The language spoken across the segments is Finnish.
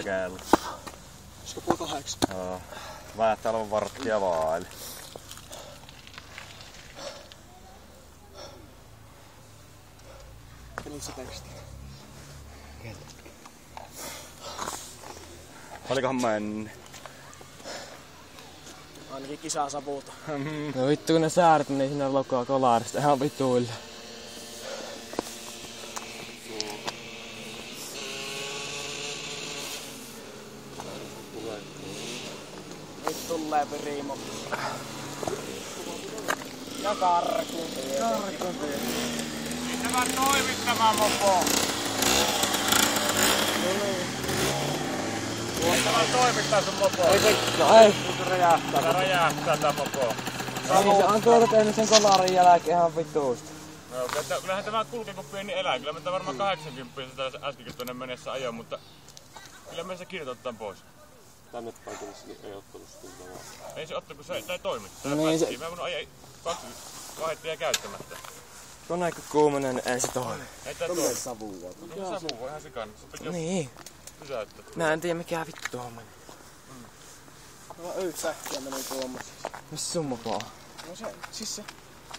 kello. Olisiko 8? Joo. Väittää olevan varttia vaali. Kello se teksti. Olikohan mennyt? Ainakin kisaa savuuta. No vittu kun ne sääret meni sinne lokaa kolarista ihan vituille. Nyt tulee Primo. Ja karkun. Mitä vaan toimittamaan mopo? Mitä vaan toimittaa sun mopo? Ei se, ei. Se räjähtää tää mopo. Niin se on tuolta tehnyt sen kolarin jälkeen ihan vituusti. No, kyllähän tämä kulkee kuin pieni eläin. Kyllä mä varmaan 80 sitä äskenkin tuonne mennessä ajoin, mutta kyllä me se kirjoitetaan pois. Tänne paikalle ei ottanut sitä. Ei se ottanut, kun se ei toimi. Niin se... Mä en voinut ajaa 2 vaihtoja käyttämättä. Kone kun kuumenee, niin ei se toimi. Ei tää toimi. Savua. No savu on ihan sikana. Niin. Pysäyttää. Mä en tiedä mikä vittu on mennyt. No yhtäkkiä meni tuommoista. Missä sun mopo on? No se, siis se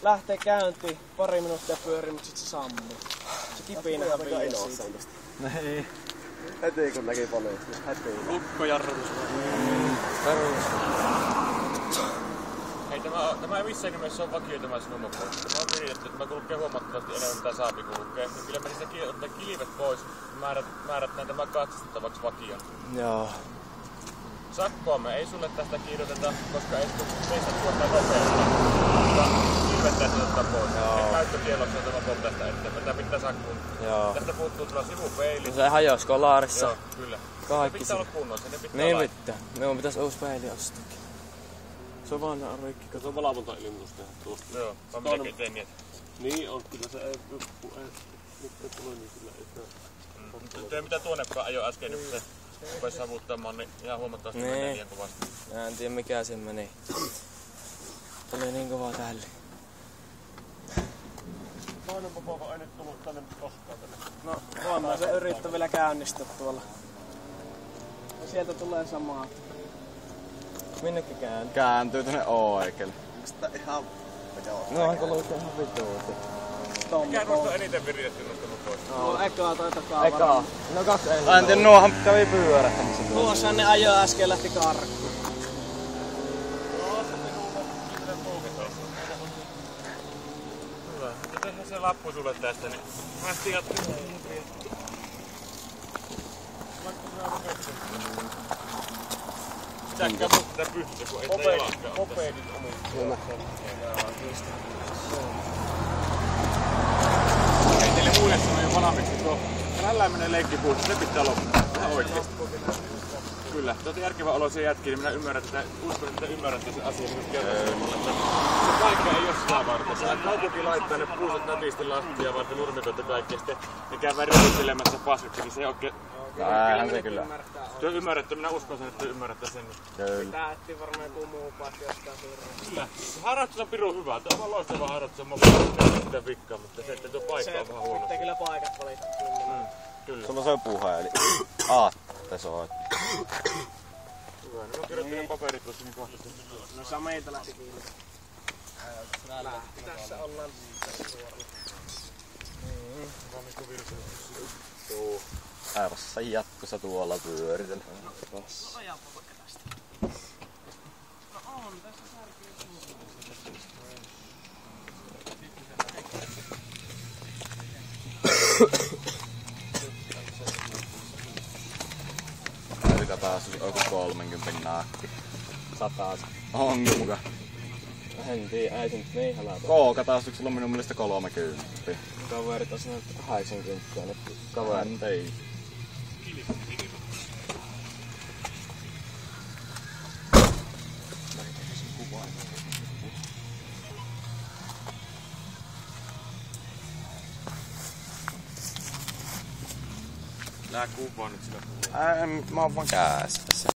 lähtee käyntiin, pari minuuttia pyörii, mut sit se sammuu. Se kipinähän vie siitä. Ei. Heti kun näki paljon, niin heti. Lukkojarrutus. Ei tämä ei missään nimessä ole vakio tämä sinun mopo. Tämä on viritetty, että mä kulkee huomattavasti enemmän mitä saapi kulkee. Ja kyllä mä niistä ottaa kilvet pois, määrätään tämä katsastettavaksi vakion. Joo. Sakkoa me ei sulle tästä kirjoiteta, koska ei meistä tuottaa nopeutta. Mutta kilvet tästä ottaa pois. Joo. Käyttökielloksi on tämä mopo tästä eteenpäin. Tämä pitää sakkuun. Joo. Tästä puuttuu tulla sivupeili. Se hajosi kolarissa. Joo, kyllä. Kaikki ne pitää olla kunnossa, ne pitää niin laittaa. Minun pitäisi uusi peili ostakin. Se on vaan nää rikki. Se on valvontailmoitus tehdä tuosta. Joo, vaan mitenkin tein niin. Niin on, kyllä se ei nyt ei tule niin kyllä ei sitä. Työ mitä tuonnepäin ajoin äsken, kun se rupesi savuttamaan, niin ihan huomattavasti menee liian kovasti. Mä en tiedä mikä siinä meni. Tuli niin kova tälle. Toinen popo ei nyt tullut tänne koskaan tänne. No huomaa se yrittää vielä käynnistää tuolla. Ja sieltä tulee samaa. Minnekä kääntyy? Kääntyy tänne oikealle. Onks tää ihan... No onko luukka ihan vituusti? Mikä noista on eniten viritetty noista pois? No ekaa tai takaa Eka. varmaan. No 2 ensin. En tiedä, nuohan kävi pyörähtämässä. Tuossa ne ajoi äsken lähti karkuun. Hyvä. Tehdään se lappu sulle tästä, niin mä sitten jatkan. Säkkä mut tää pystyy, kun ei sitä jalaskaan. Kopeedit omin. Kyllä. Ei teille muille sano jo valmiiksi tuo rälläminen leikkipuusta, se pitää lopettaa. Ihan oikeesti. Kyllä, te olette järkevä oloisia jätkiä, niin minä ymmärrän, että uskon, että ymmärrätte sen asian, kun kerroin. Se paikka ei ole sitä varten. Sä kaupunki laittaa ne puuset nätisti lattia varten, nurmikot ja kaikki, ja sitten ne käydään revistelemässä paskaksi, niin se ei oikein... Näinhän se kyllä. Te ymmärrätte, minä uskon sen, että te ymmärrätte sen. Kyllä. Tää etsii varmaan joku muu paikka jostain suurin. Kyllä. Harrastus on pirun hyvä. Tämä on vaan loistava harrastus, mä voin sitä vikkaa, mutta se, että tuo paikka on vähän huono. Sitten kyllä paikat valittaa. Kyllä. Sulla soi puheli. Aatte soi. Hyvä, niin mä kirjoittelen paperit tuossa niin kohta. No sameita lähti kiinni. Tässä ollaan suoralla. Joo. Aivossa jatkossa tuolla pyöritellä. No ajaanpa vaikka tästä. No on, tässä Yritä taas joku 30 naakki. 100. Onko muka? En tiedä, ei se nyt niin halata. K-kataustuksella on minun mielestä 30. Kaverit on sanonut 80. Kaverit ei. Nää kuvaa nyt sillä. Mä oon vaan käessä tässä.